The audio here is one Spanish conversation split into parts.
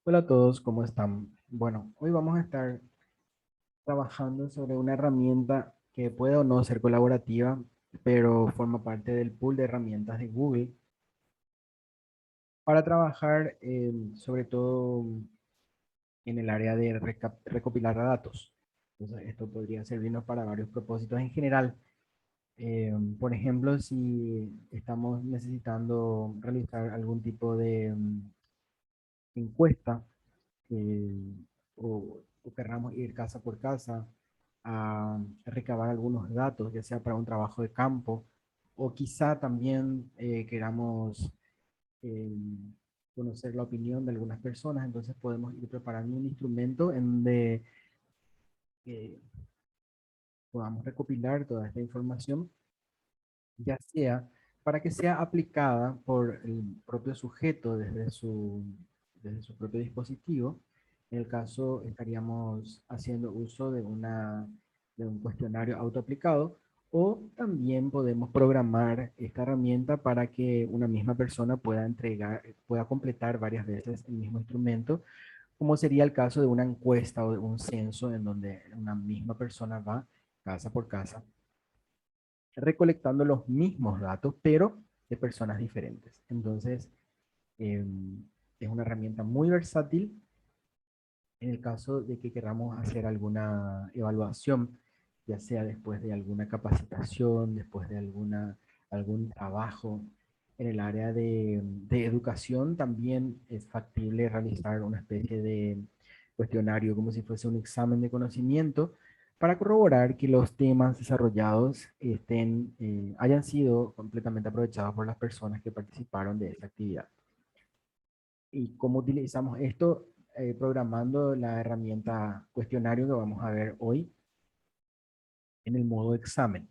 Hola a todos, ¿cómo están? Bueno, hoy vamos a estar trabajando sobre una herramienta que puede o no ser colaborativa, pero forma parte del pool de herramientas de Google para trabajar sobre todo en el área de recopilar datos. Entonces, esto podría servirnos para varios propósitos en general. Por ejemplo, si estamos necesitando realizar algún tipo de encuesta, eh, o querramos ir casa por casa a recabar algunos datos, ya sea para un trabajo de campo, o quizá también queramos eh, conocer la opinión de algunas personas. Entonces podemos ir preparando un instrumento en donde eh, podamos recopilar toda esta información, ya sea para que sea aplicada por el propio sujeto desde su propio dispositivo. En el caso, estaríamos haciendo uso de un cuestionario autoaplicado, o también podemos programar esta herramienta para que una misma persona pueda completar varias veces el mismo instrumento, como sería el caso de una encuesta o de un censo en donde una misma persona va casa por casa recolectando los mismos datos, pero de personas diferentes. Entonces, eh, es una herramienta muy versátil en el caso de que queramos hacer alguna evaluación, ya sea después de alguna capacitación, después de algún trabajo en el área de educación. También es factible realizar una especie de cuestionario como si fuese un examen de conocimiento para corroborar que los temas desarrollados hayan sido completamente aprovechados por las personas que participaron de esta actividad. ¿Y cómo utilizamos esto? Programando la herramienta cuestionario que vamos a ver hoy en el modo examen.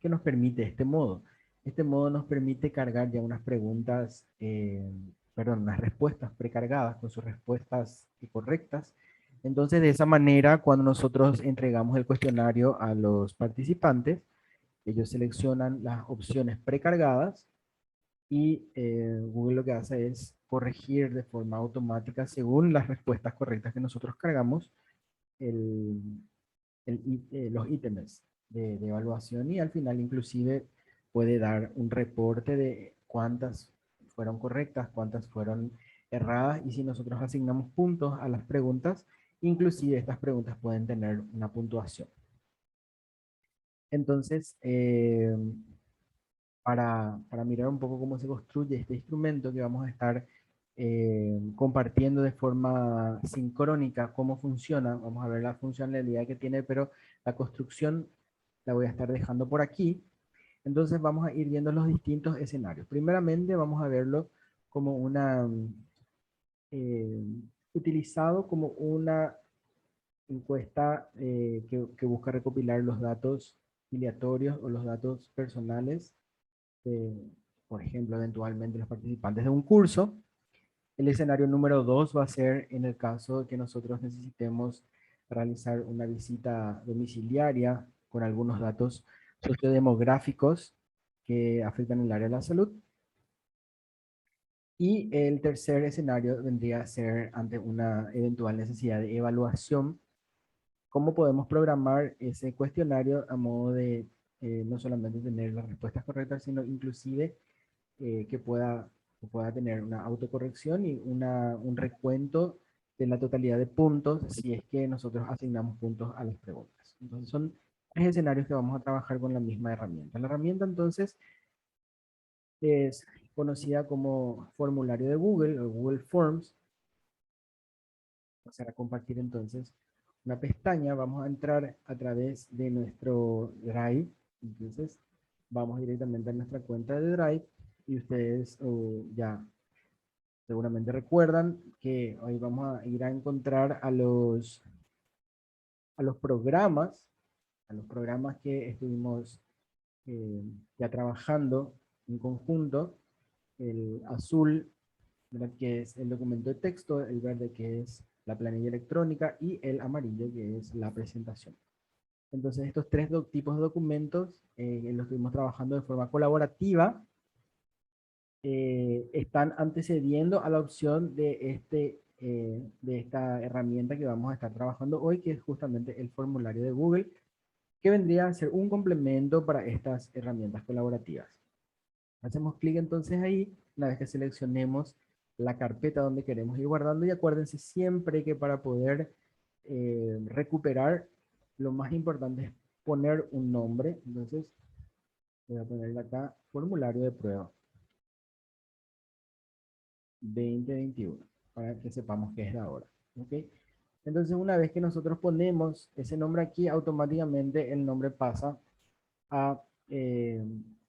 ¿Qué nos permite este modo? Este modo nos permite cargar ya unas preguntas, perdón, unas respuestas precargadas con sus respuestas correctas. Entonces, de esa manera, cuando nosotros entregamos el cuestionario a los participantes, ellos seleccionan las opciones precargadas y Google lo que hace es corregir de forma automática, según las respuestas correctas que nosotros cargamos, el, los ítems de evaluación, y al final inclusive puede dar un reporte de cuántas fueron correctas, cuántas fueron erradas, y si nosotros asignamos puntos a las preguntas, inclusive estas preguntas pueden tener una puntuación. Entonces, para mirar un poco cómo se construye este instrumento que vamos a estar compartiendo de forma sincrónica, cómo funciona. Vamos a ver la funcionalidad que tiene, pero la construcción la voy a estar dejando por aquí. Entonces vamos a ir viendo los distintos escenarios. Primeramente vamos a verlo como eh, utilizado como una encuesta que busca recopilar los datos filiatorios o los datos personales, de, por ejemplo, eventualmente los participantes de un curso. El escenario número 2 va a ser en el caso de que nosotros necesitemos realizar una visita domiciliaria con algunos datos sociodemográficos que afectan el área de la salud. Y el tercer escenario vendría a ser ante una eventual necesidad de evaluación. ¿Cómo podemos programar ese cuestionario a modo de no solamente tener las respuestas correctas, sino inclusive que pueda tener una autocorrección y un recuento de la totalidad de puntos si es que nosotros asignamos puntos a las preguntas? Entonces son tres escenarios que vamos a trabajar con la misma herramienta. La herramienta entonces es conocida como formulario de Google o Google Forms. Vamos a compartir entonces una pestaña. Vamos a entrar a través de nuestro Drive. Entonces vamos directamente a nuestra cuenta de Drive, y ustedes ya seguramente recuerdan que hoy vamos a ir a encontrar a los programas, a los programas que estuvimos ya trabajando en conjunto. El azul, ¿verdad?, que es el documento de texto; el verde, que es la planilla electrónica; y el amarillo, que es la presentación. Entonces, estos tres tipos de documentos los estuvimos trabajando de forma colaborativa, están antecediendo a la opción de este de esta herramienta que vamos a estar trabajando hoy, que es justamente el formulario de Google, que vendría a ser un complemento para estas herramientas colaborativas. Hacemos clic entonces ahí, una vez que seleccionemos la carpeta donde queremos ir guardando, y acuérdense siempre que para poder recuperar, lo más importante es poner un nombre. Entonces voy a ponerle acá formulario de prueba 2021 para que sepamos que es de ahora. ¿Ok? Entonces una vez que nosotros ponemos ese nombre aquí, automáticamente el nombre pasa a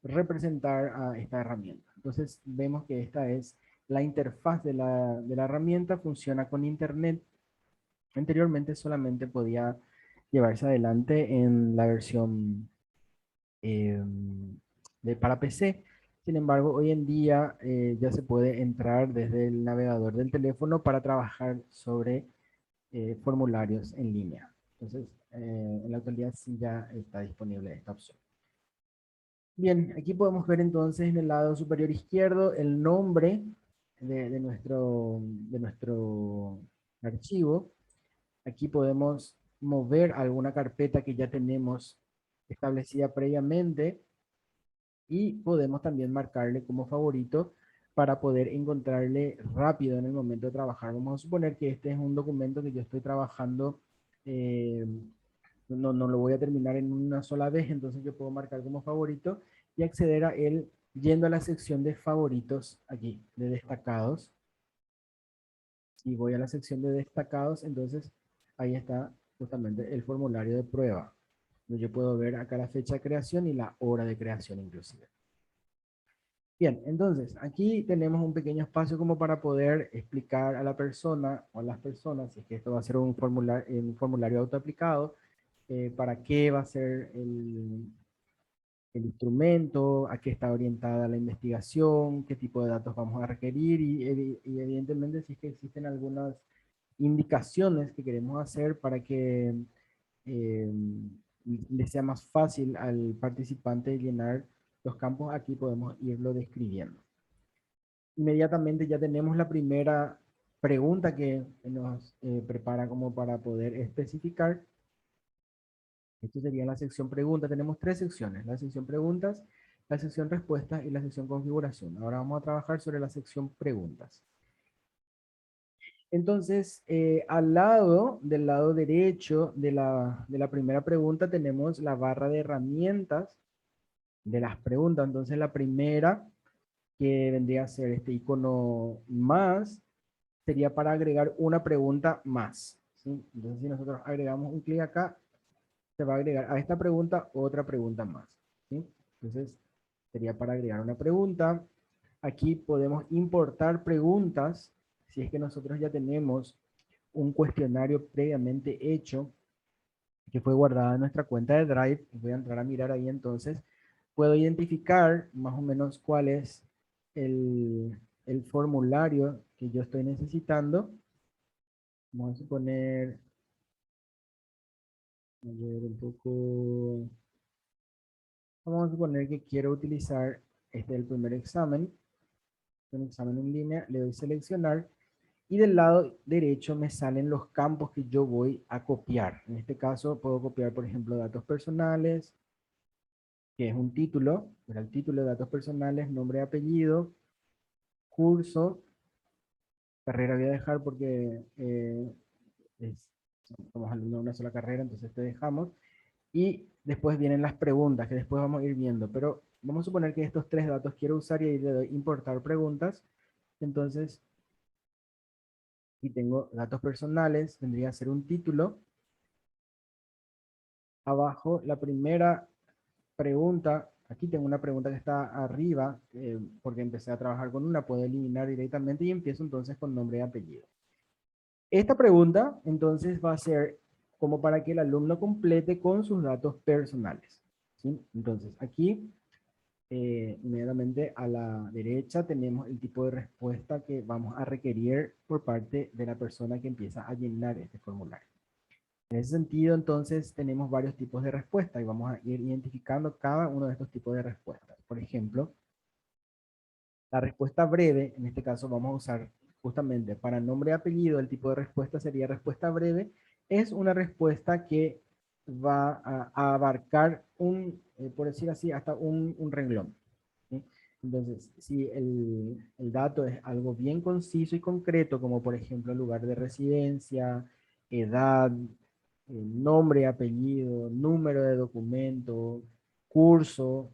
representar a esta herramienta. Entonces vemos que esta es la interfaz de la herramienta, funciona con internet. Anteriormente solamente podía llevarse adelante en la versión para PC. Sin embargo, hoy en día ya se puede entrar desde el navegador del teléfono para trabajar sobre formularios en línea. Entonces, en la actualidad sí ya está disponible esta opción. Bien, aquí podemos ver entonces en el lado superior izquierdo el nombre de nuestro archivo. Aquí podemos mover alguna carpeta que ya tenemos establecida previamente, y podemos también marcarle como favorito para poder encontrarle rápido en el momento de trabajar. Vamos a suponer que este es un documento que yo estoy trabajando, eh, no lo voy a terminar en una sola vez, entonces yo puedo marcar como favorito y acceder a él yendo a la sección de favoritos aquí, de destacados. Si voy a la sección de destacados, entonces ahí está justamente el formulario de prueba. Yo puedo ver acá la fecha de creación y la hora de creación inclusive. Bien, entonces aquí tenemos un pequeño espacio como para poder explicar a la persona o a las personas, si es que esto va a ser un formulario autoaplicado, para qué va a ser el instrumento, a qué está orientada la investigación, qué tipo de datos vamos a requerir, y evidentemente si es que existen algunas indicaciones que queremos hacer para que eh, le sea más fácil al participante llenar los campos, aquí podemos irlo describiendo. Inmediatamente ya tenemos la primera pregunta que nos prepara como para poder especificar. Esto sería la sección preguntas. Tenemos tres secciones: la sección preguntas, la sección respuestas y la sección configuración. Ahora vamos a trabajar sobre la sección preguntas. Entonces, del lado derecho de la primera pregunta, tenemos la barra de herramientas de las preguntas. Entonces, la primera, que vendría a ser este icono más, sería para agregar una pregunta más, ¿sí? Entonces, si nosotros agregamos un clic acá, se va a agregar a esta pregunta otra pregunta más, ¿sí? Entonces, sería para agregar una pregunta. Aquí podemos importar preguntas si es que nosotros ya tenemos un cuestionario previamente hecho que fue guardado en nuestra cuenta de Drive. Voy a entrar a mirar ahí, entonces puedo identificar más o menos cuál es el formulario que yo estoy necesitando. Vamos a suponer, a ver un poco, vamos a suponer que quiero utilizar este el primer examen, un examen en línea. Le doy seleccionar y del lado derecho me salen los campos que yo voy a copiar. En este caso puedo copiar, por ejemplo, datos personales, que es un título, el título de datos personales, nombre y apellido, curso, carrera voy a dejar porque somos alumnos de una sola carrera, entonces te dejamos. Y después vienen las preguntas, que después vamos a ir viendo, pero vamos a suponer que estos tres datos quiero usar y ahí le doy importar preguntas. Entonces, si tengo datos personales, tendría que ser un título. Abajo, la primera pregunta, aquí tengo una pregunta que está arriba, porque empecé a trabajar con una, puedo eliminar directamente y empiezo entonces con nombre y apellido. Esta pregunta entonces va a ser como para que el alumno complete con sus datos personales, ¿sí? Entonces aquí, inmediatamente a la derecha tenemos el tipo de respuesta que vamos a requerir por parte de la persona que empieza a llenar este formulario. En ese sentido, entonces, tenemos varios tipos de respuesta y vamos a ir identificando cada uno de estos tipos de respuestas. Por ejemplo, la respuesta breve, en este caso vamos a usar justamente para nombre y apellido, el tipo de respuesta sería respuesta breve. Es una respuesta que va a abarcar por decir así, hasta un renglón. ¿Sí? Entonces, si el dato es algo bien conciso y concreto, como por ejemplo lugar de residencia, edad, nombre, apellido, número de documento, curso,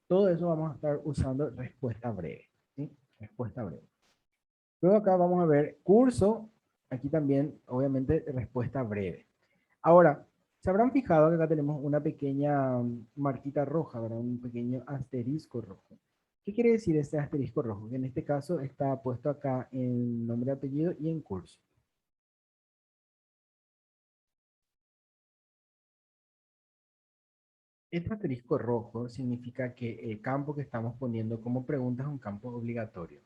todo eso vamos a estar usando respuesta breve. ¿Sí? Respuesta breve. Luego acá vamos a ver curso, aquí también obviamente respuesta breve. Ahora, se habrán fijado que acá tenemos una pequeña marquita roja, ¿verdad? Un pequeño asterisco rojo. ¿Qué quiere decir este asterisco rojo? Que en este caso está puesto acá en nombre, apellido y en curso. Este asterisco rojo significa que el campo que estamos poniendo como pregunta es un campo obligatorio.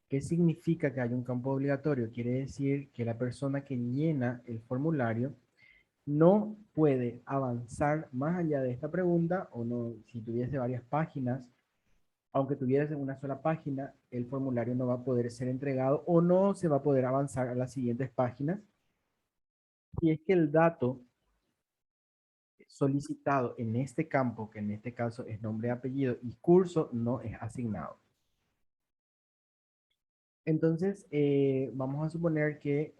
¿Qué significa que hay un campo obligatorio? Quiere decir que la persona que llena el formulario no puede avanzar más allá de esta pregunta o no, si tuviese varias páginas, aunque tuviese una sola página, el formulario no va a poder ser entregado o no se va a poder avanzar a las siguientes páginas. Y es que el dato solicitado en este campo, que en este caso es nombre, apellido y curso, no es asignado. Entonces, vamos a suponer que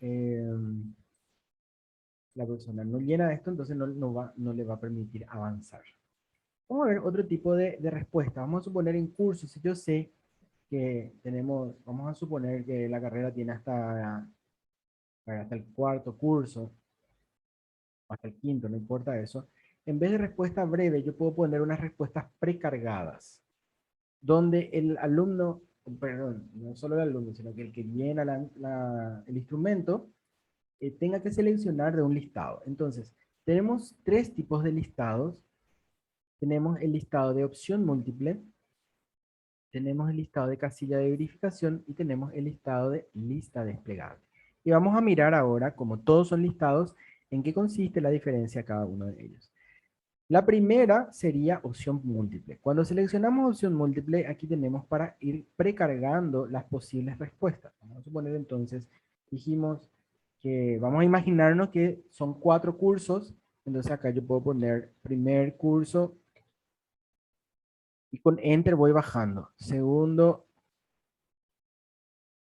la persona no llena esto, entonces no le va a permitir avanzar. Vamos a ver otro tipo de respuesta. Vamos a suponer en curso, si yo sé que tenemos, vamos a suponer que la carrera tiene hasta el cuarto curso, hasta el quinto, no importa eso. En vez de respuesta breve, yo puedo poner unas respuestas precargadas, donde el alumno, perdón, no solo el alumno, sino que el que llena el instrumento, tenga que seleccionar de un listado. Entonces, tenemos tres tipos de listados. Tenemos el listado de opción múltiple, tenemos el listado de casilla de verificación y tenemos el listado de lista desplegable. Y vamos a mirar ahora, como todos son listados, en qué consiste la diferencia de cada uno de ellos. La primera sería opción múltiple. Cuando seleccionamos opción múltiple, aquí tenemos para ir precargando las posibles respuestas. Vamos a suponer entonces, dijimos que vamos a imaginarnos que son 4 cursos, entonces acá yo puedo poner primer curso y con Enter voy bajando. Segundo,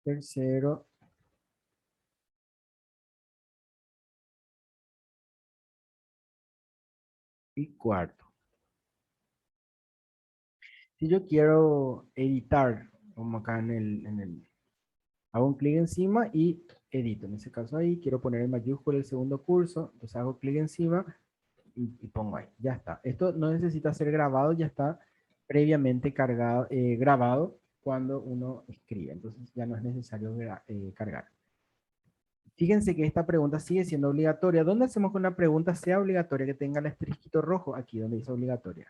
tercero y cuarto. Si yo quiero editar, como acá hago un clic encima y edito. En ese caso ahí quiero poner en mayúscula el segundo curso, entonces hago clic encima y pongo ahí. Ya está. Esto no necesita ser grabado, ya está previamente cargado, grabado cuando uno escribe. Entonces ya no es necesario cargar. Fíjense que esta pregunta sigue siendo obligatoria. ¿Dónde hacemos que una pregunta sea obligatoria, que tenga el asterisco rojo? Aquí donde dice obligatoria.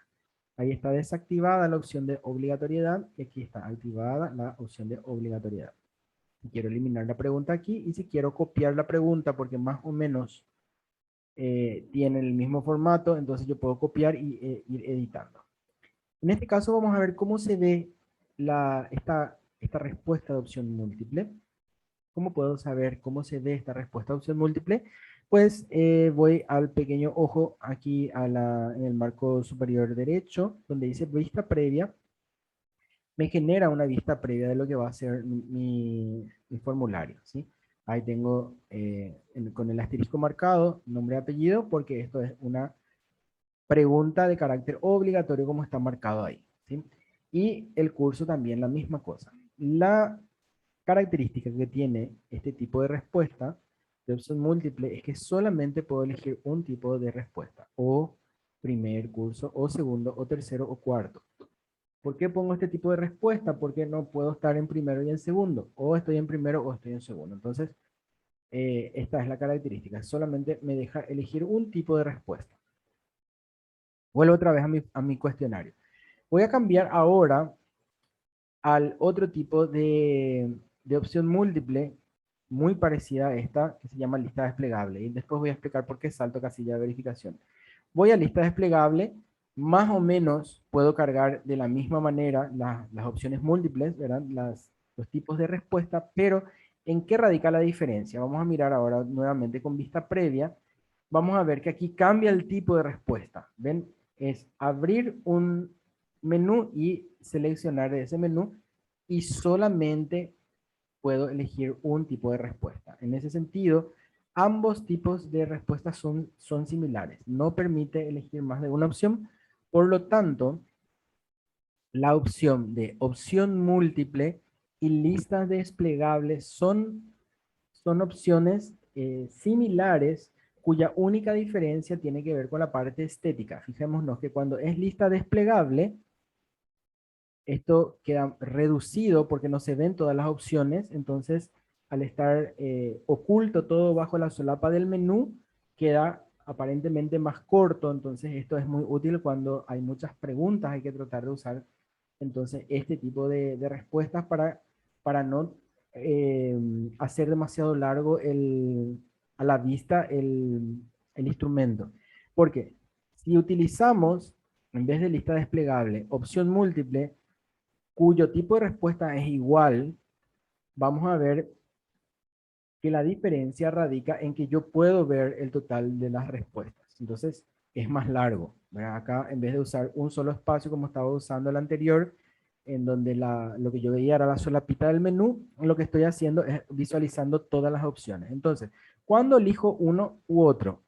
Ahí está desactivada la opción de obligatoriedad y aquí está activada la opción de obligatoriedad. Si quiero eliminar la pregunta aquí y si quiero copiar la pregunta porque más o menos tiene el mismo formato, entonces yo puedo copiar y ir editando. En este caso vamos a ver cómo se ve esta respuesta de opción múltiple. ¿Cómo puedo saber cómo se ve esta respuesta de opción múltiple? Pues voy al pequeño ojo aquí en el marco superior derecho, donde dice vista previa. Me genera una vista previa de lo que va a ser mi formulario, ¿sí? Ahí tengo con el asterisco marcado nombre y apellido, porque esto es una pregunta de carácter obligatorio como está marcado ahí, ¿sí? Y el curso también la misma cosa. La característica que tiene este tipo de respuesta de opción múltiple es que solamente puedo elegir un tipo de respuesta, o primer curso, o segundo, o tercero, o cuarto. ¿Por qué pongo este tipo de respuesta? Porque no puedo estar en primero y en segundo, o estoy en primero o estoy en segundo. Entonces, esta es la característica, solamente me deja elegir un tipo de respuesta. Vuelvo otra vez a mi cuestionario. Voy a cambiar ahora al otro tipo de opción múltiple, muy parecida a esta, que se llama lista desplegable. Y después voy a explicar por qué salto casilla de verificación. Voy a lista desplegable, más o menos puedo cargar de la misma manera las opciones múltiples, ¿verdad? Los tipos de respuesta, pero ¿En qué radica la diferencia? Vamos a mirar ahora nuevamente con vista previa. Vamos a ver que aquí cambia el tipo de respuesta. ¿Ven? Es abrir un menú y seleccionar de ese menú y solamente puedo elegir un tipo de respuesta. En ese sentido, ambos tipos de respuestas son similares. No permite elegir más de una opción. Por lo tanto, la opción de opción múltiple y listas desplegables son opciones similares cuya única diferencia tiene que ver con la parte estética. Fijémonos que cuando es lista desplegable, esto queda reducido porque no se ven todas las opciones, entonces al estar oculto todo bajo la solapa del menú, queda aparentemente más corto, entonces esto es muy útil cuando hay muchas preguntas, hay que tratar de usar entonces este tipo de respuestas para no hacer demasiado largo a la vista el instrumento. Porque si utilizamos, en vez de lista desplegable, opción múltiple, cuyo tipo de respuesta es igual, vamos a ver que la diferencia radica en que yo puedo ver el total de las respuestas. Entonces, es más largo. ¿Verdad? Acá, en vez de usar un solo espacio como estaba usando el anterior, en donde lo que yo veía era la solapita del menú, lo que estoy haciendo es visualizando todas las opciones. Entonces, cuando elijo uno u otro,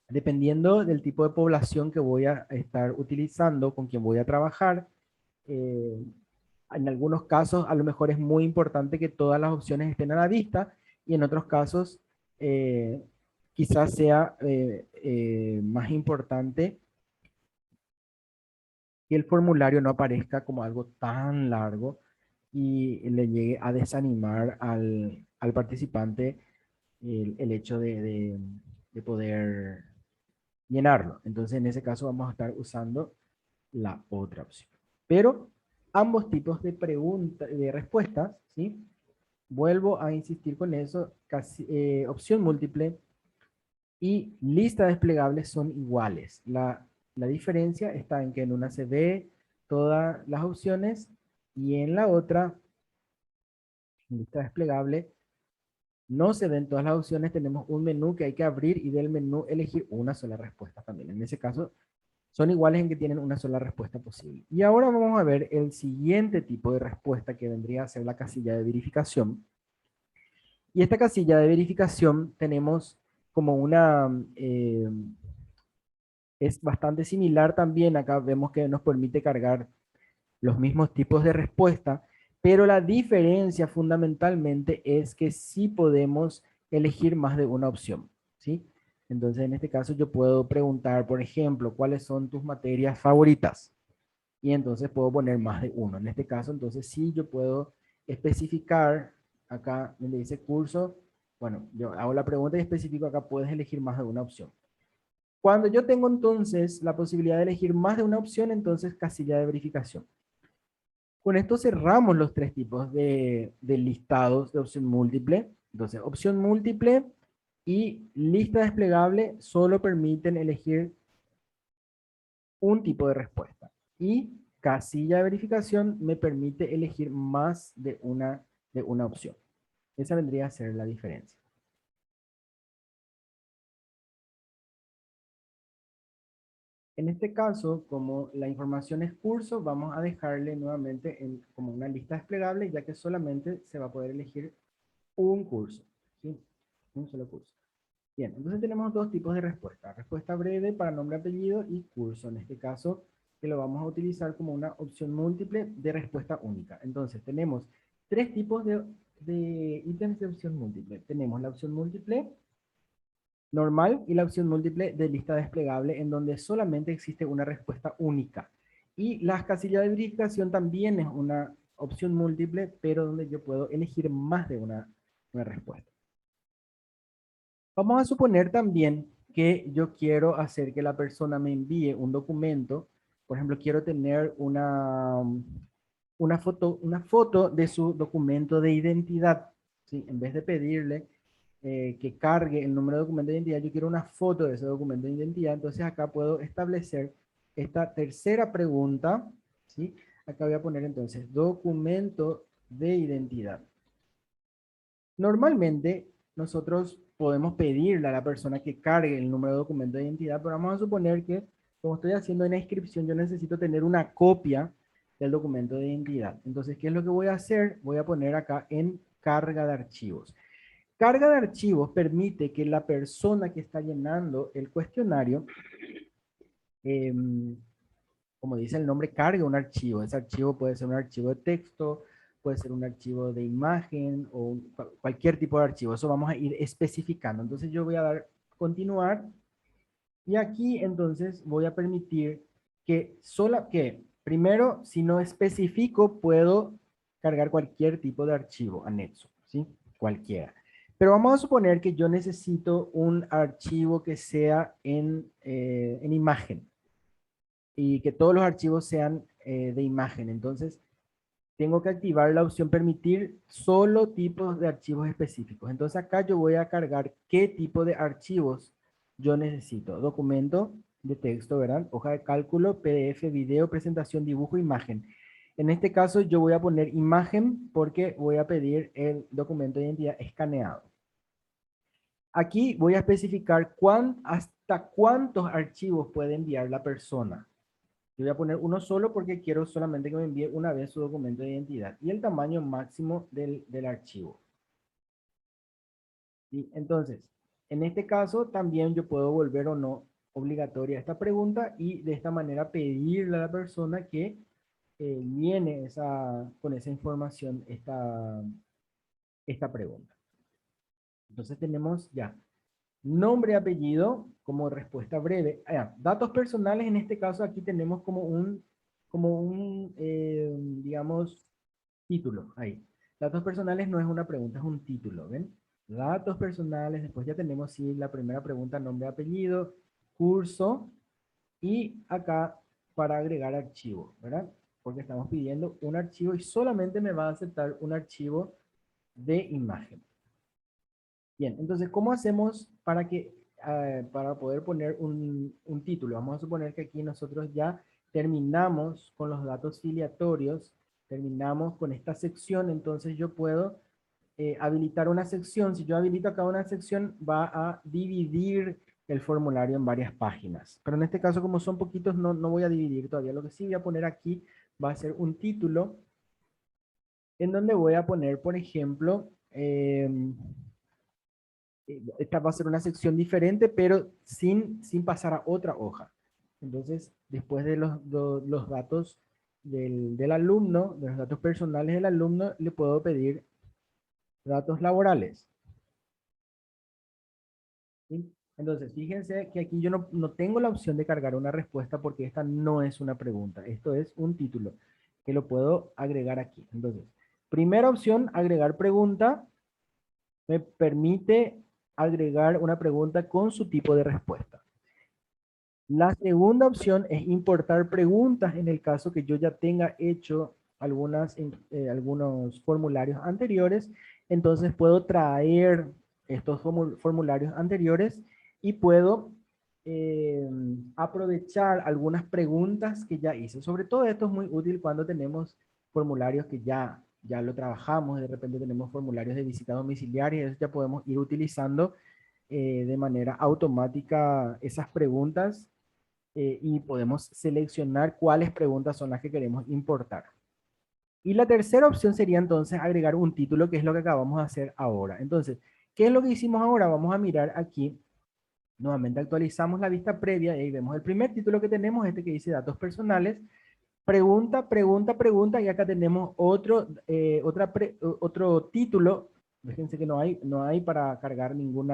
dependiendo del tipo de población que voy a estar utilizando, con quien voy a trabajar, eh, en algunos casos, a lo mejor es muy importante que todas las opciones estén a la vista y en otros casos, eh, quizás sea más importante que el formulario no aparezca como algo tan largo y le llegue a desanimar al participante el hecho de poder llenarlo. Entonces, en ese caso vamos a estar usando la otra opción. Pero ambos tipos de preguntas, de respuestas, ¿sí? Vuelvo a insistir con eso, opción múltiple y lista desplegable son iguales. La diferencia está en que en una se ve todas las opciones y en la otra, lista desplegable, no se ven todas las opciones, tenemos un menú que hay que abrir y del menú elegir una sola respuesta también. En ese caso, son iguales en que tienen una sola respuesta posible. Y ahora vamos a ver el siguiente tipo de respuesta que vendría a ser la casilla de verificación. Y esta casilla de verificación tenemos como es bastante similar también. Acá vemos que nos permite cargar los mismos tipos de respuesta, pero la diferencia fundamentalmente es que sí podemos elegir más de una opción, ¿sí? Entonces, en este caso yo puedo preguntar, por ejemplo, ¿cuáles son tus materias favoritas? Y entonces puedo poner más de uno. En este caso, entonces sí yo puedo especificar, acá donde dice curso, bueno, yo hago la pregunta y especifico acá, puedes elegir más de una opción. Cuando yo tengo entonces la posibilidad de elegir más de una opción, entonces casilla de verificación. Con esto cerramos los tres tipos de listados de opción múltiple. Entonces, opción múltiple y lista desplegable solo permiten elegir un tipo de respuesta. Y casilla de verificación me permite elegir más de una opción. Esa vendría a ser la diferencia. En este caso, como la información es curso, vamos a dejarle nuevamente como una lista desplegable, ya que solamente se va a poder elegir un curso, ¿sí? Un solo curso. Bien, entonces tenemos dos tipos de respuesta. Respuesta breve para nombre, apellido y curso. En este caso, que lo vamos a utilizar como una opción múltiple de respuesta única. Entonces, tenemos tres tipos de ítems de opción múltiple. Tenemos la opción múltiple normal y la opción múltiple de lista desplegable, en donde solamente existe una respuesta única. Y las casillas de verificación también es una opción múltiple, pero donde yo puedo elegir más de una respuesta. Vamos a suponer también que yo quiero hacer que la persona me envíe un documento. Por ejemplo, quiero tener una foto de su documento de identidad, ¿sí? En vez de pedirle que cargue el número de documento de identidad, yo quiero una foto de ese documento de identidad. Entonces acá puedo establecer esta tercera pregunta, ¿sí? Acá voy a poner entonces documento de identidad. Normalmente nosotros podemos pedirle a la persona que cargue el número de documento de identidad, pero vamos a suponer que como estoy haciendo una inscripción, yo necesito tener una copia del documento de identidad. Entonces, ¿qué es lo que voy a hacer? Voy a poner acá en carga de archivos. Carga de archivos permite que la persona que está llenando el cuestionario, em, como dice el nombre, cargue un archivo. Ese archivo puede ser un archivo de texto, puede ser un archivo de imagen o cualquier tipo de archivo. Eso vamos a ir especificando. Entonces yo voy a dar continuar y aquí entonces voy a permitir que primero, si no especifico, puedo cargar cualquier tipo de archivo anexo, ¿sí? Cualquiera. Pero vamos a suponer que yo necesito un archivo que sea en imagen y que todos los archivos sean de imagen. Entonces, tengo que activar la opción permitir solo tipos de archivos específicos. Entonces acá yo voy a cargar qué tipo de archivos yo necesito. Documento de texto, ¿verdad? Hoja de cálculo, PDF, video, presentación, dibujo, imagen. En este caso yo voy a poner imagen porque voy a pedir el documento de identidad escaneado. Aquí voy a especificar hasta cuántos archivos puede enviar la persona. Yo voy a poner uno solo porque quiero solamente que me envíe una vez su documento de identidad y el tamaño máximo del archivo. ¿Sí? Entonces, en este caso también yo puedo volver o no obligatoria esta pregunta y de esta manera pedirle a la persona que llene con esa información esta pregunta. Entonces tenemos ya nombre, apellido como respuesta breve. Datos personales, en este caso aquí tenemos como un digamos, título ahí. Datos personales no es una pregunta, es un título, ¿ven? Datos personales, después ya tenemos sí, la primera pregunta, nombre, apellido, curso, y acá para agregar archivo, ¿verdad? Porque estamos pidiendo un archivo y solamente me va a aceptar un archivo de imagen. Bien, entonces, ¿cómo hacemos para poder poner un título? Vamos a suponer que aquí nosotros ya terminamos con los datos filiatorios, terminamos con esta sección, entonces yo puedo habilitar una sección. Si yo habilito acá una sección, va a dividir el formulario en varias páginas. Pero en este caso, como son poquitos, no voy a dividir todavía. Lo que sí voy a poner aquí va a ser un título en donde voy a poner, por ejemplo, esta va a ser una sección diferente, pero sin pasar a otra hoja. Entonces, después de los datos del alumno, de los datos personales del alumno, le puedo pedir datos laborales. ¿Sí? Entonces, fíjense que aquí yo no tengo la opción de cargar una respuesta porque esta no es una pregunta. Esto es un título que lo puedo agregar aquí. Entonces, primera opción, agregar pregunta. Me permite agregar una pregunta con su tipo de respuesta. La segunda opción es importar preguntas en el caso que yo ya tenga hecho algunos formularios anteriores. Entonces puedo traer estos formularios anteriores y puedo aprovechar algunas preguntas que ya hice. Sobre todo esto es muy útil cuando tenemos formularios que ya lo trabajamos. De repente tenemos formularios de visita domiciliaria. Eso ya podemos ir utilizando de manera automática esas preguntas y podemos seleccionar cuáles preguntas son las que queremos importar. Y la tercera opción sería entonces agregar un título, que es lo que acabamos de hacer ahora. Entonces, ¿qué es lo que hicimos ahora? Vamos a mirar aquí. Nuevamente actualizamos la vista previa y ahí vemos el primer título que tenemos, este que dice datos personales. Pregunta, pregunta, pregunta, y acá tenemos otro título. Fíjense que no hay para cargar ningún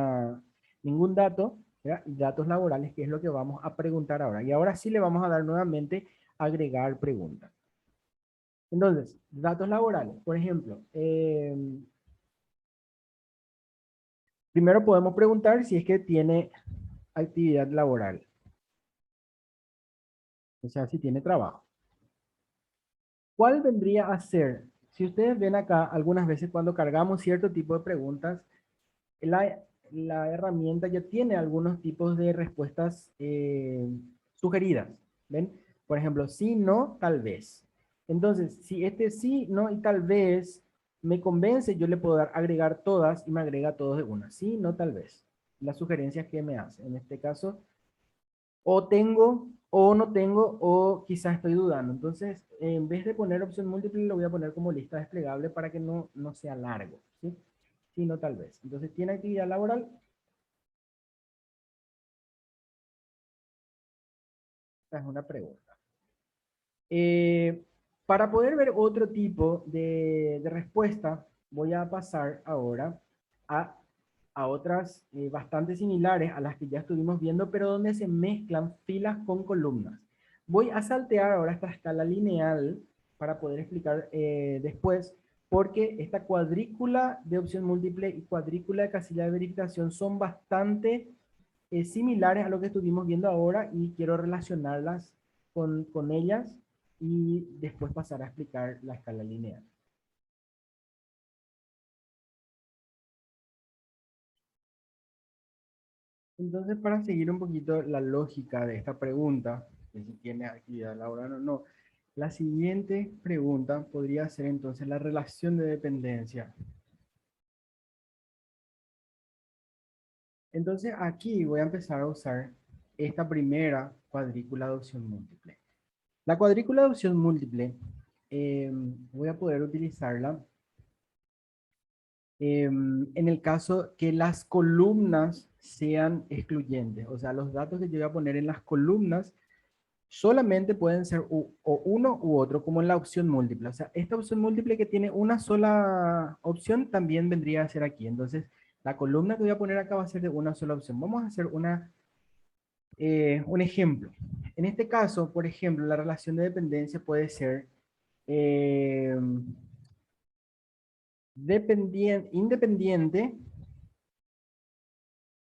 dato, ¿ya? Y datos laborales, que es lo que vamos a preguntar ahora. Y ahora sí le vamos a dar nuevamente agregar pregunta. Entonces, datos laborales, por ejemplo, primero podemos preguntar si es que tiene actividad laboral, o sea, si tiene trabajo. ¿Cuál vendría a ser? Si ustedes ven acá, algunas veces cuando cargamos cierto tipo de preguntas, la herramienta ya tiene algunos tipos de respuestas sugeridas. ¿Ven? Por ejemplo, sí, no, tal vez. Entonces, si este sí, no y tal vez me convence, yo le puedo dar agregar todas y me agrega todos de una. Sí, no, tal vez. Las sugerencias que me hace. En este caso, o tengo, o no tengo, o quizás estoy dudando. Entonces, en vez de poner opción múltiple, lo voy a poner como lista desplegable para que no sea largo. ¿Sí? Sí, no, tal vez. Entonces, ¿tiene actividad laboral? Esta es una pregunta. Eh, para poder ver otro tipo de respuesta, voy a pasar ahora a, a otras bastante similares a las que ya estuvimos viendo, pero donde se mezclan filas con columnas. Voy a saltear ahora esta escala lineal para poder explicar después, porque esta cuadrícula de opción múltiple y cuadrícula de casilla de verificación son bastante similares a lo que estuvimos viendo ahora y quiero relacionarlas con ellas y después pasar a explicar la escala lineal. Entonces, para seguir un poquito la lógica de esta pregunta, de si tiene actividad laboral o no, la siguiente pregunta podría ser entonces la relación de dependencia. Entonces, aquí voy a empezar a usar esta primera cuadrícula de opción múltiple. La cuadrícula de opción múltiple, voy a poder utilizarla en el caso que las columnas sean excluyentes. O sea, los datos que yo voy a poner en las columnas solamente pueden ser o uno u otro, como en la opción múltiple. O sea, esta opción múltiple que tiene una sola opción también vendría a ser aquí. Entonces, la columna que voy a poner acá va a ser de una sola opción. Vamos a hacer un ejemplo. En este caso, por ejemplo, la relación de dependencia puede ser eh, independiente,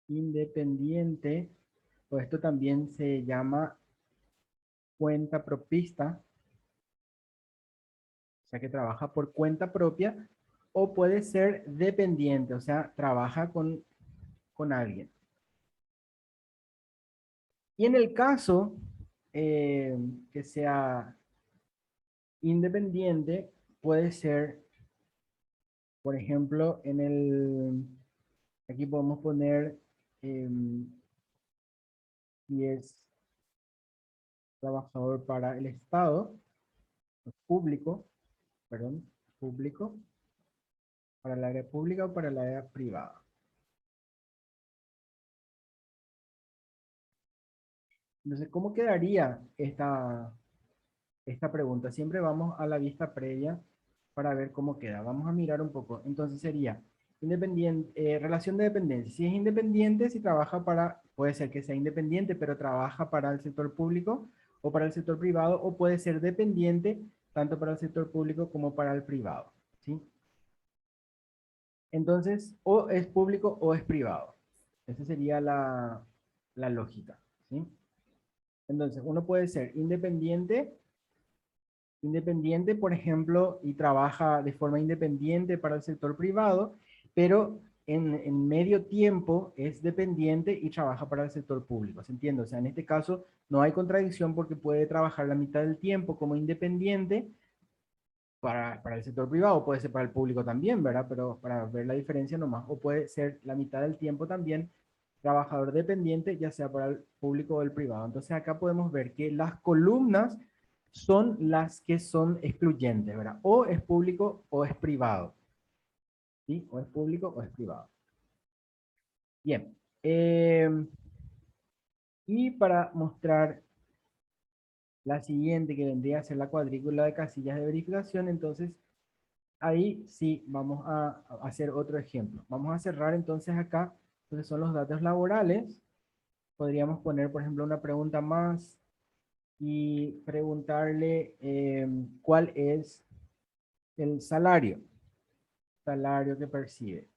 independiente, o esto también se llama cuenta propista, o sea que trabaja por cuenta propia, o puede ser dependiente, o sea, trabaja con alguien. Y en el caso que sea independiente, puede ser, por ejemplo, aquí podemos poner si es trabajador para el Estado, público, perdón, público, para el área pública o para el área privada. Entonces, ¿cómo quedaría esta pregunta? Siempre vamos a la vista previa para ver cómo queda. Vamos a mirar un poco. Entonces sería independiente, relación de dependencia. Si es independiente, si trabaja para, puede ser que sea independiente, pero trabaja para el sector público o para el sector privado, o puede ser dependiente tanto para el sector público como para el privado. ¿Sí? Entonces, o es público o es privado. Esa sería la lógica. ¿Sí? Entonces, uno puede ser independiente, por ejemplo, y trabaja de forma independiente para el sector privado, pero en medio tiempo es dependiente y trabaja para el sector público. ¿Se entiende? O sea, en este caso no hay contradicción porque puede trabajar la mitad del tiempo como independiente para el sector privado, puede ser para el público también, ¿verdad? Pero para ver la diferencia nomás, o puede ser la mitad del tiempo también trabajador dependiente, ya sea para el público o el privado. Entonces acá podemos ver que las columnas son las que son excluyentes, ¿verdad? O es público o es privado, ¿sí? O es público o es privado. Bien. Y para mostrar la siguiente, que vendría a ser la cuadrícula de casillas de verificación, entonces ahí sí vamos a hacer otro ejemplo. Vamos a cerrar entonces acá, entonces son los datos laborales. Podríamos poner, por ejemplo, una pregunta más y preguntarle cuál es el salario que percibe.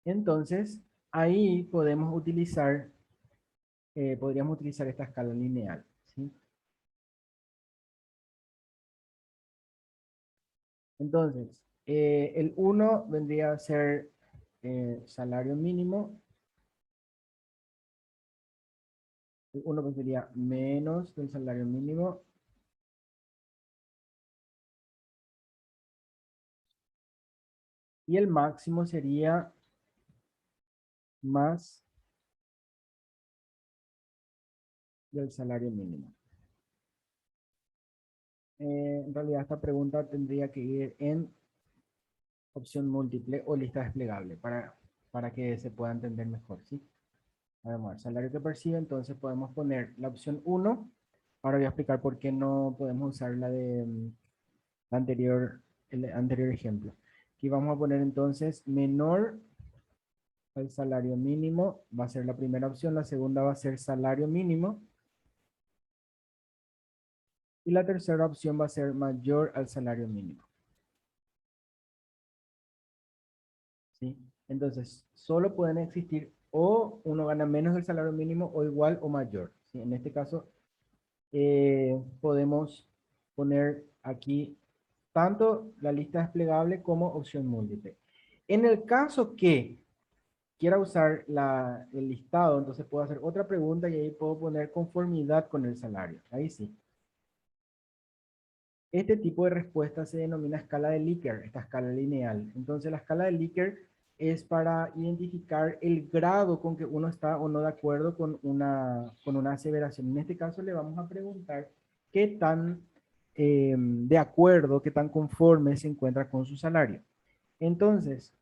Entonces, ahí podríamos utilizar esta escala lineal, ¿sí? Entonces, el uno vendría a ser salario mínimo, el uno pues sería menos del salario mínimo, Y el máximo sería más del salario mínimo. En realidad esta pregunta tendría que ir en opción múltiple o lista desplegable para que se pueda entender mejor, ¿sí? Vamos a ver, salario que percibe, entonces podemos poner la opción 1. Ahora voy a explicar por qué no podemos usar la de la anterior, el anterior ejemplo. Aquí vamos a poner entonces menor al salario mínimo, va a ser la primera opción, la segunda va a ser salario mínimo y la tercera opción va a ser mayor al salario mínimo. ¿Sí? Entonces, solo pueden existir o uno gana menos del salario mínimo o igual o mayor. ¿Sí? En este caso, podemos poner aquí tanto la lista desplegable como opción múltiple. En el caso que quiera usar el listado, entonces puedo hacer otra pregunta y ahí puedo poner conformidad con el salario. Ahí sí. Este tipo de respuesta se denomina escala de Likert, esta escala lineal. Entonces la escala de Likert es para identificar el grado con que uno está o no de acuerdo con una aseveración. En este caso le vamos a preguntar qué tan de acuerdo, qué tan conforme se encuentra con su salario. Entonces,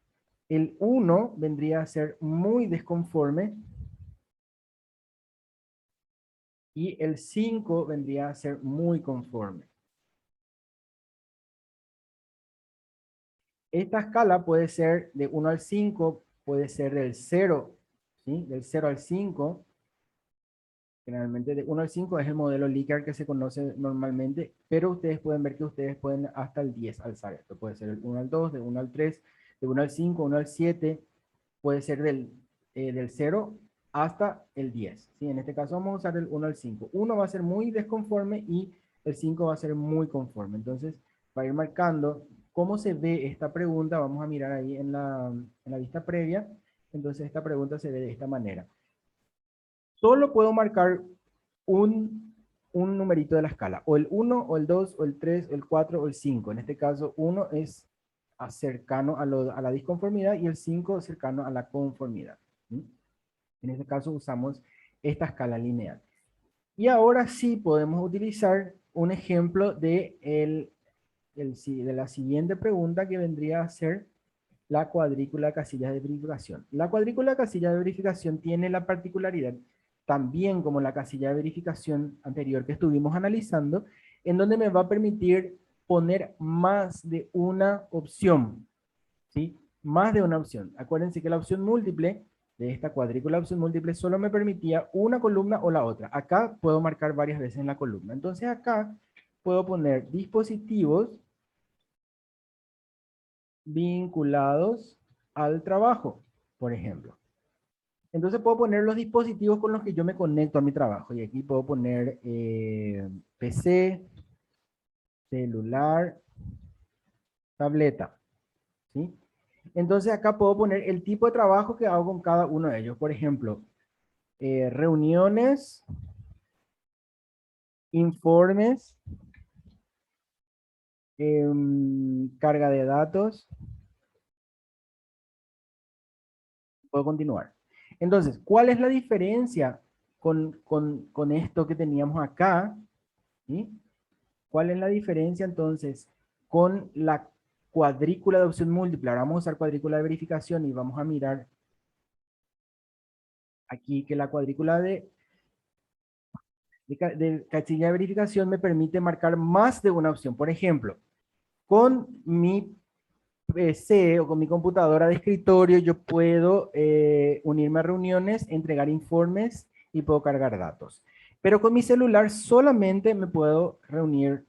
el 1 vendría a ser muy desconforme y el 5 vendría a ser muy conforme. Esta escala puede ser de 1 al 5, puede ser del 0, ¿sí? Del 0 al 5. Generalmente de 1 al 5 es el modelo Likert que se conoce normalmente, pero ustedes pueden ver que ustedes pueden hasta el 10 alzar esto. Puede ser el 1 al 2, de 1 al 3, de 1 al 5, 1 al 7, puede ser del 0 hasta el 10. ¿Sí? En este caso vamos a usar el 1 al 5. 1 va a ser muy desconforme y el 5 va a ser muy conforme. Entonces, para ir marcando cómo se ve esta pregunta, vamos a mirar ahí en la vista previa. Entonces, esta pregunta se ve de esta manera. Solo puedo marcar un numerito de la escala, o el 1, o el 2, o el 3, o el 4, o el 5. En este caso, 1 es cercano a la disconformidad y el 5 cercano a la conformidad. ¿Sí? En este caso usamos esta escala lineal. Y ahora sí podemos utilizar un ejemplo de la siguiente pregunta que vendría a ser la cuadrícula de casillas de verificación. La cuadrícula de casillas de verificación tiene la particularidad, también como la casilla de verificación anterior que estuvimos analizando, en donde me va a permitir poner más de una opción, ¿sí? Más de una opción. Acuérdense que la opción múltiple de esta cuadrícula de opción múltiple solo me permitía una columna o la otra. Acá puedo marcar varias veces en la columna. Entonces acá puedo poner dispositivos vinculados al trabajo, por ejemplo. Entonces puedo poner los dispositivos con los que yo me conecto a mi trabajo. Y aquí puedo poner PC, celular, tableta. ¿Sí? Entonces acá puedo poner el tipo de trabajo que hago con cada uno de ellos. Por ejemplo, reuniones, informes, carga de datos. Puedo continuar. Entonces, ¿cuál es la diferencia con esto que teníamos acá? ¿Sí? ¿Cuál es la diferencia entonces con la cuadrícula de opción múltiple? Ahora vamos a usar cuadrícula de verificación y vamos a mirar aquí que la cuadrícula de casilla de verificación me permite marcar más de una opción. Por ejemplo, con mi PC o con mi computadora de escritorio yo puedo unirme a reuniones, entregar informes y puedo cargar datos. Pero con mi celular solamente me puedo reunir,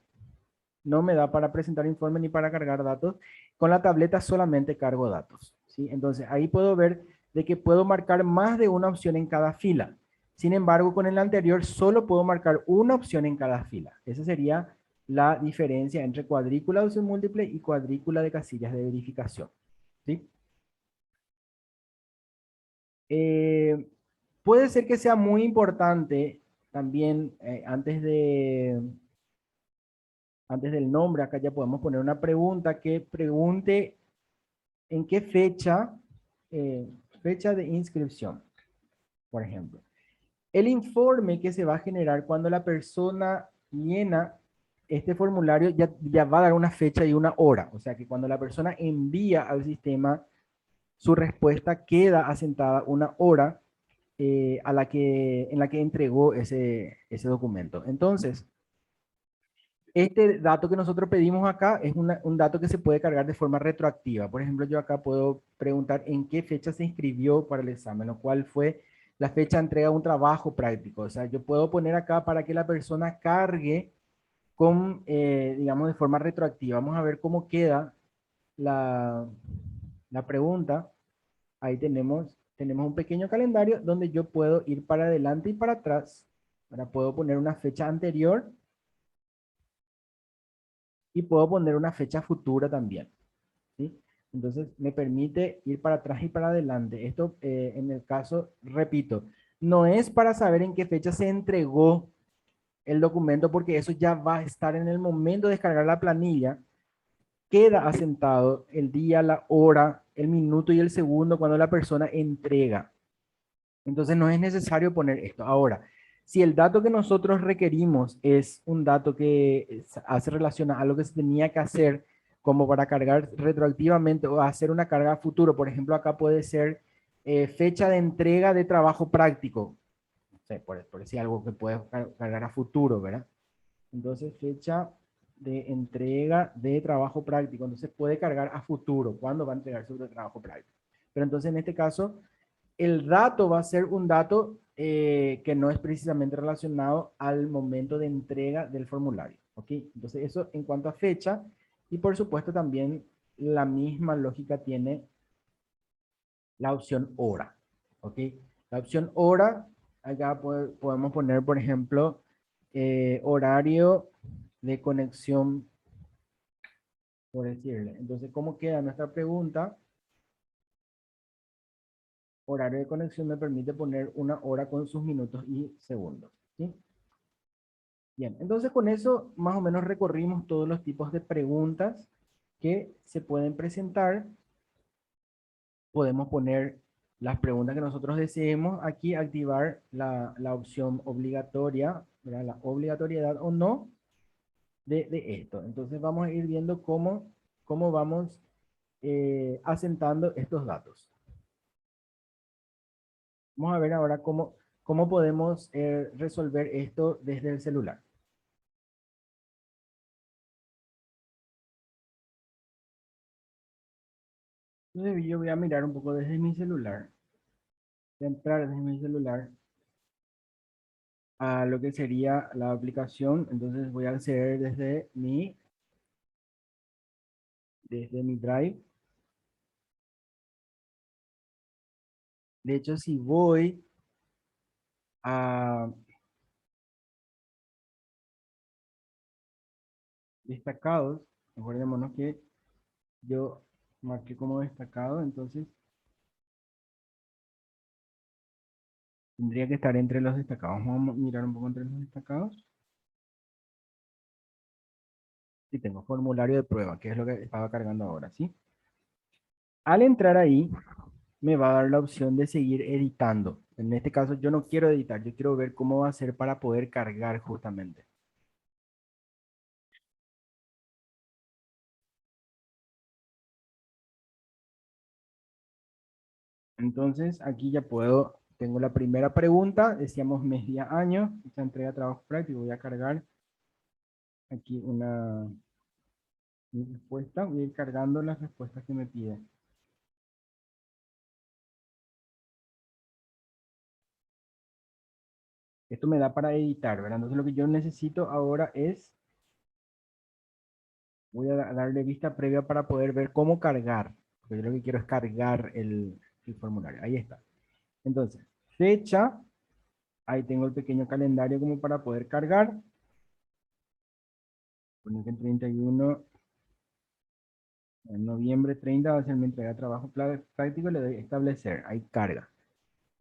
no me da para presentar informes ni para cargar datos. Con la tableta solamente cargo datos. ¿Sí? Entonces ahí puedo ver de que puedo marcar más de una opción en cada fila. Sin embargo, con el anterior solo puedo marcar una opción en cada fila. Esa sería la diferencia entre cuadrícula de opción múltiple y cuadrícula de casillas de verificación. ¿Sí? Eh, Puede ser que sea muy importante también antes del nombre, acá ya podemos poner una pregunta que pregunte ¿En qué fecha? Fecha de inscripción, por ejemplo. El informe que se va a generar cuando la persona llena este formulario ya va a dar una fecha y una hora. O sea que cuando la persona envía al sistema su respuesta, queda asentada una hora en la que entregó ese documento. Entonces, este dato que nosotros pedimos acá es un dato que se puede cargar de forma retroactiva. Por ejemplo, yo acá puedo preguntar en qué fecha se inscribió para el examen, o cuál fue la fecha de entrega de un trabajo práctico. O sea, yo puedo poner acá para que la persona cargue digamos, de forma retroactiva. Vamos a ver cómo queda la, la pregunta. Ahí tenemos un pequeño calendario donde yo puedo ir para adelante y para atrás. Ahora puedo poner una fecha anterior y puedo poner una fecha futura también, ¿sí? Entonces me permite ir para atrás y para adelante. Esto, en el caso, repito, no es para saber en qué fecha se entregó el documento, porque eso ya va a estar en el momento de descargar la planilla. Queda asentado el día, la hora, el minuto y el segundo cuando la persona entrega. Entonces no es necesario poner esto. Ahora, si el dato que nosotros requerimos es un dato que hace relación a algo que se tenía que hacer como para cargar retroactivamente o hacer una carga a futuro, por ejemplo, acá puede ser fecha de entrega de trabajo práctico. O sea, por decir algo que puede cargar a futuro, ¿verdad? Entonces, fecha de entrega de trabajo práctico. Entonces puede cargar a futuro, cuándo va a entregar su trabajo práctico. Pero entonces en este caso el dato va a ser un dato que no es precisamente relacionado al momento de entrega del formulario. ¿Ok? Entonces eso en cuanto a fecha, y por supuesto también la misma lógica tiene la opción hora. ¿Ok? La opción hora, acá podemos poner, por ejemplo, horario de conexión, por decirle. Entonces, ¿cómo queda nuestra pregunta? Horario de conexión me permite poner una hora con sus minutos y segundos. ¿Sí? Bien, entonces con eso más o menos recorrimos todos los tipos de preguntas que se pueden presentar. Podemos poner las preguntas que nosotros deseemos. Aquí activar la opción obligatoria, ¿verdad? La obligatoriedad o no de esto. Entonces vamos a ir viendo cómo vamos asentando estos datos. Vamos a ver ahora cómo podemos resolver esto desde el celular. Entonces yo voy a mirar un poco desde mi celular. Voy a entrar desde mi celular a lo que sería la aplicación. Entonces voy a acceder desde mi Drive. De hecho, si voy a destacados, acordémonos que yo marqué como destacado, entonces tendría que estar entre los destacados. Vamos a mirar un poco entre los destacados. Y tengo formulario de prueba, que es lo que estaba cargando ahora, ¿sí? Al entrar ahí, me va a dar la opción de seguir editando. En este caso, yo no quiero editar, yo quiero ver cómo va a ser para poder cargar justamente. Entonces, aquí ya tengo la primera pregunta, decíamos mes, día, año, esta entrega de trabajo práctico, voy a cargar aquí mi respuesta, voy a ir cargando las respuestas que me pide. Esto me da para editar, ¿verdad? Entonces lo que yo necesito ahora voy a darle vista previa para poder ver cómo cargar, porque yo lo que quiero es cargar el formulario. Ahí está. Entonces, fecha, ahí tengo el pequeño calendario como para poder cargar. Poner que el 31 en noviembre 30 va a ser mi entrega de trabajo práctico, le doy establecer, ahí carga.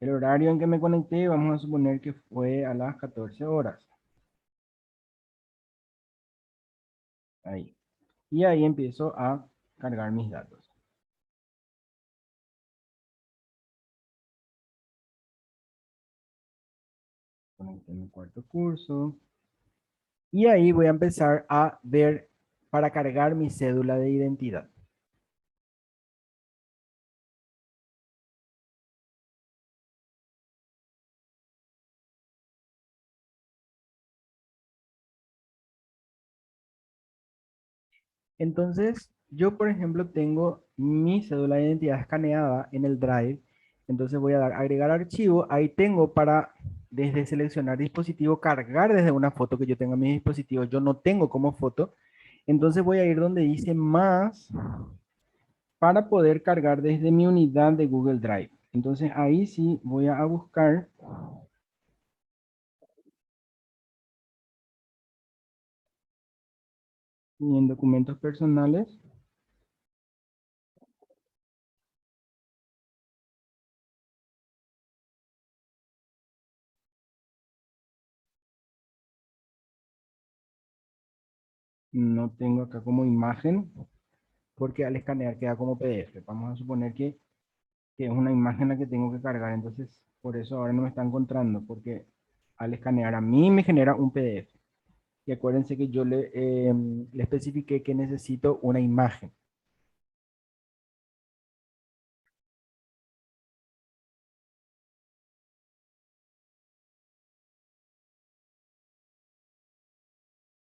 El horario en que me conecté, vamos a suponer que fue a las 14 horas. Ahí. Y ahí empiezo a cargar mis datos. Conecté mi cuarto curso. Y ahí voy a empezar a ver para cargar mi cédula de identidad. Entonces, yo, por ejemplo, tengo mi cédula de identidad escaneada en el Drive. Entonces voy a dar agregar archivo. Ahí tengo para, desde seleccionar dispositivo, cargar desde una foto que yo tenga en mi dispositivo. Yo no tengo como foto. Entonces voy a ir donde dice más para poder cargar desde mi unidad de Google Drive. Entonces ahí sí voy a buscar y en documentos personales. No tengo acá como imagen porque al escanear queda como PDF. Vamos a suponer que es una imagen la que tengo que cargar. Entonces, por eso ahora no me está encontrando, porque al escanear a mí me genera un PDF. Y acuérdense que yo le especifiqué que necesito una imagen.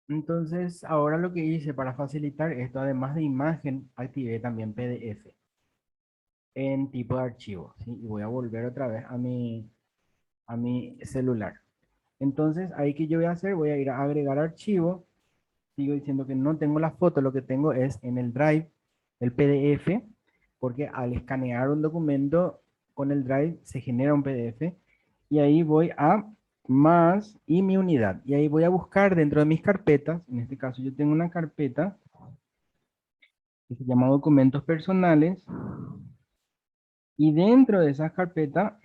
Entonces, ahora lo que hice para facilitar esto, además de imagen, activé también PDF en tipo de archivo, ¿sí? Y voy a volver otra vez a mi celular. Entonces, ahí que yo voy a hacer, voy a ir a agregar archivo. Sigo diciendo que no tengo la foto, lo que tengo es en el Drive el PDF, porque al escanear un documento con el Drive se genera un PDF. Y ahí voy a más y mi unidad. Y ahí voy a buscar dentro de mis carpetas. En este caso yo tengo una carpeta que se llama documentos personales. Y dentro de esa carpeta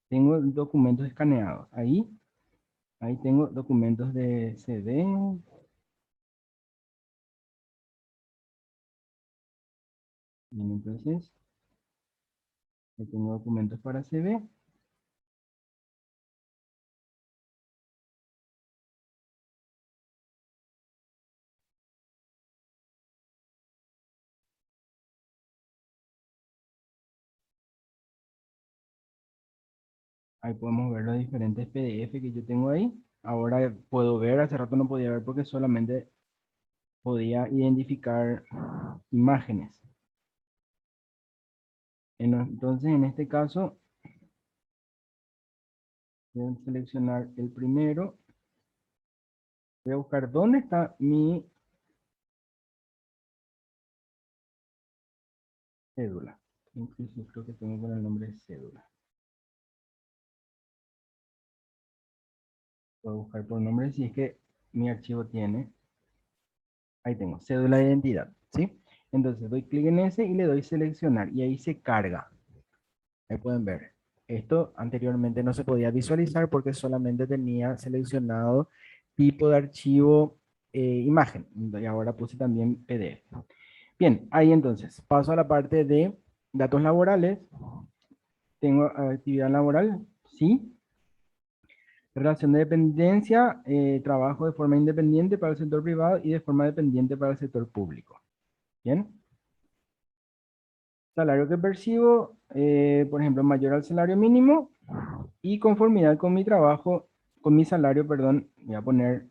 tengo documentos escaneados. Ahí tengo documentos de CD. Bien, entonces, ahí tengo documentos para CD. Ahí podemos ver los diferentes PDF que yo tengo ahí. Ahora puedo ver, hace rato no podía ver porque solamente podía identificar imágenes. Entonces, en este caso, voy a seleccionar el primero. Voy a buscar dónde está mi cédula. Incluso creo que tengo con el nombre de cédula. Voy a buscar por nombre si es que mi archivo tiene. Ahí tengo, cédula de identidad, ¿sí? Entonces doy clic en ese y le doy seleccionar y ahí se carga. Ahí pueden ver. Esto anteriormente no se podía visualizar porque solamente tenía seleccionado tipo de archivo imagen. Y ahora puse también PDF. Bien, ahí entonces paso a la parte de datos laborales. Tengo actividad laboral, sí. Relación de dependencia, trabajo de forma independiente para el sector privado y de forma dependiente para el sector público. Bien. Salario que percibo, por ejemplo, mayor al salario mínimo y conformidad con mi trabajo, con mi salario, perdón, voy a poner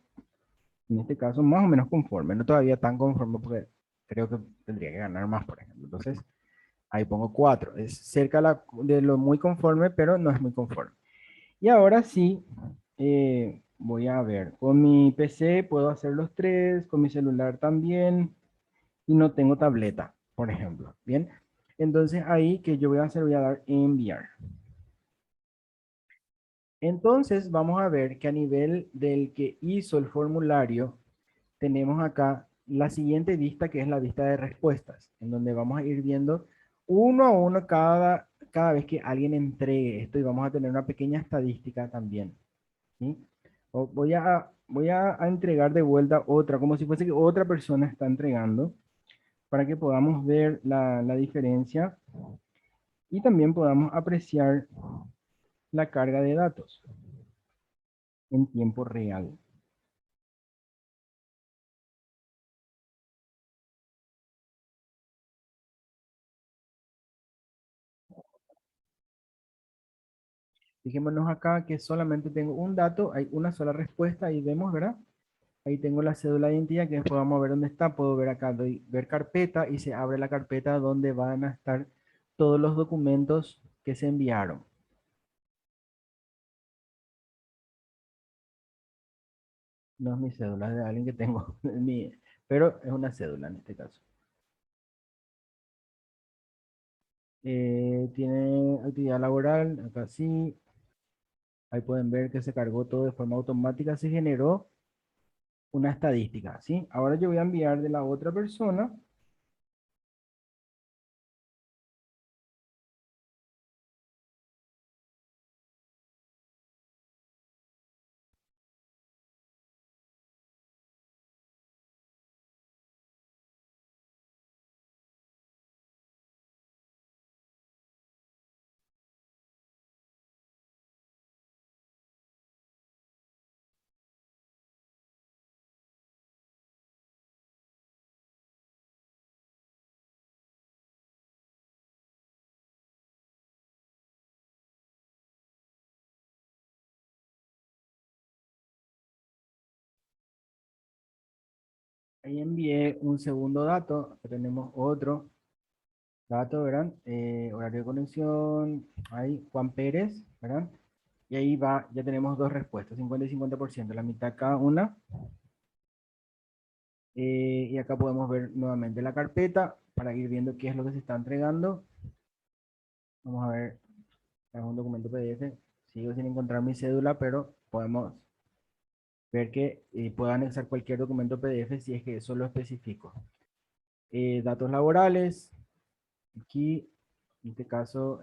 en este caso más o menos conforme, no todavía tan conforme porque creo que tendría que ganar más, por ejemplo. Entonces, ahí pongo 4. Es cerca de lo muy conforme, pero no es muy conforme. Y ahora sí, voy a ver, con mi PC puedo hacer los tres, con mi celular también, y no tengo tableta, por ejemplo. Bien, entonces ahí que yo voy a hacer, voy a dar enviar. Entonces vamos a ver que a nivel del que hizo el formulario, tenemos acá la siguiente vista, que es la vista de respuestas, en donde vamos a ir viendo uno a uno cada vez que alguien entregue esto y vamos a tener una pequeña estadística también. ¿Sí? Voy a entregar de vuelta otra, como si fuese que otra persona está entregando, para que podamos ver la diferencia y también podamos apreciar la carga de datos en tiempo real. Fijémonos acá que solamente tengo un dato, hay una sola respuesta, ahí vemos, ¿verdad? Ahí tengo la cédula de identidad, que después vamos a ver dónde está. Puedo ver acá, doy ver carpeta y se abre la carpeta donde van a estar todos los documentos que se enviaron. No es mi cédula, es de alguien que tengo, pero es una cédula en este caso. Tiene actividad laboral, acá sí. Ahí pueden ver que se cargó todo de forma automática, se generó una estadística, ¿sí? Ahora yo voy a enviar de la otra persona. Ahí envié un segundo dato, acá tenemos otro dato, ¿verdad? Horario de conexión, ahí Juan Pérez, ¿verdad? Y ahí va, ya tenemos dos respuestas, 50 y 50%, la mitad cada una. Y acá podemos ver nuevamente la carpeta para ir viendo qué es lo que se está entregando. Vamos a ver, es un documento PDF. Sigo sin encontrar mi cédula, pero podemos ver que puedo anexar cualquier documento PDF si es que eso lo especifico. Datos laborales, aquí, en este caso,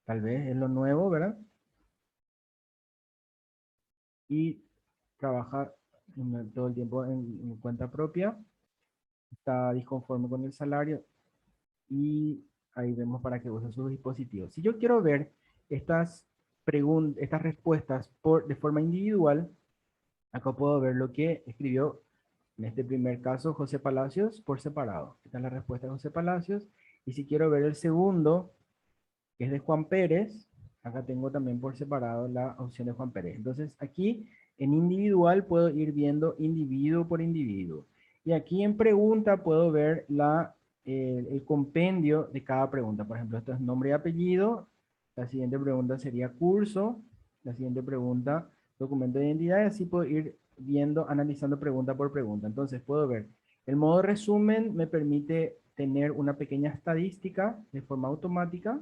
tal vez es lo nuevo, ¿verdad? Y trabajar todo el tiempo en cuenta propia. Está disconforme con el salario y ahí vemos para que use sus dispositivos. Si yo quiero ver estas estas respuestas de forma individual, acá puedo ver lo que escribió en este primer caso José Palacios por separado. Esta es la respuesta de José Palacios. Y si quiero ver el segundo, que es de Juan Pérez, acá tengo también por separado la opción de Juan Pérez. Entonces aquí en individual puedo ir viendo individuo por individuo. Y aquí en pregunta puedo ver el compendio de cada pregunta. Por ejemplo, esto es nombre y apellido. La siguiente pregunta sería curso. La siguiente pregunta, documento de identidad. Y así puedo ir viendo, analizando pregunta por pregunta. Entonces puedo ver. El modo resumen me permite tener una pequeña estadística de forma automática.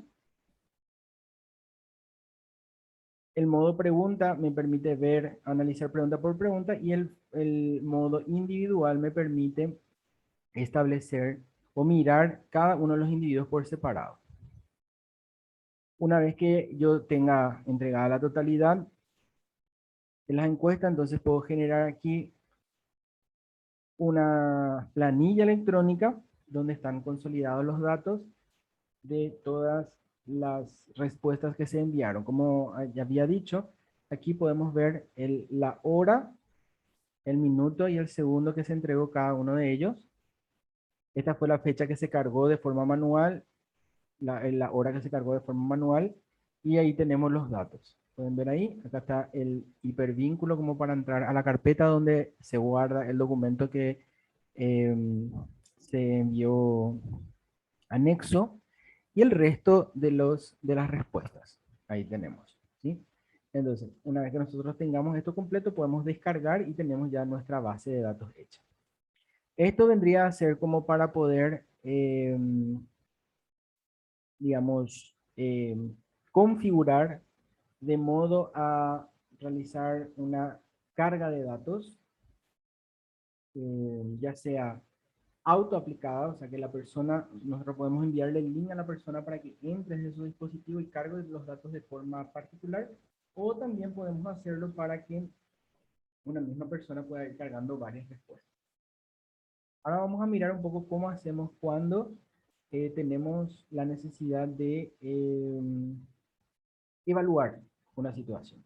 El modo pregunta me permite ver, analizar pregunta por pregunta y el modo individual me permite establecer o mirar cada uno de los individuos por separado. Una vez que yo tenga entregada la totalidad de las encuestas, entonces puedo generar aquí una planilla electrónica donde están consolidados los datos de todas las respuestas que se enviaron. Como ya había dicho, aquí podemos ver la hora, el minuto y el segundo que se entregó cada uno de ellos. Esta fue la fecha que se cargó de forma manual, la hora que se cargó de forma manual, y ahí tenemos los datos. Pueden ver ahí, acá está el hipervínculo como para entrar a la carpeta donde se guarda el documento que se envió anexo y el resto de las respuestas. Ahí tenemos, ¿sí? Entonces, una vez que nosotros tengamos esto completo, podemos descargar y tenemos ya nuestra base de datos hecha. Esto vendría a ser como para poder, digamos, configurar de modo a realizar una carga de datos, ya sea autoaplicada, o sea que la persona, nosotros podemos enviarle el link a la persona para que entre en su dispositivo y cargue los datos de forma particular, o también podemos hacerlo para que una misma persona pueda ir cargando varias respuestas. Ahora vamos a mirar un poco cómo hacemos cuando tenemos la necesidad de evaluar una situación.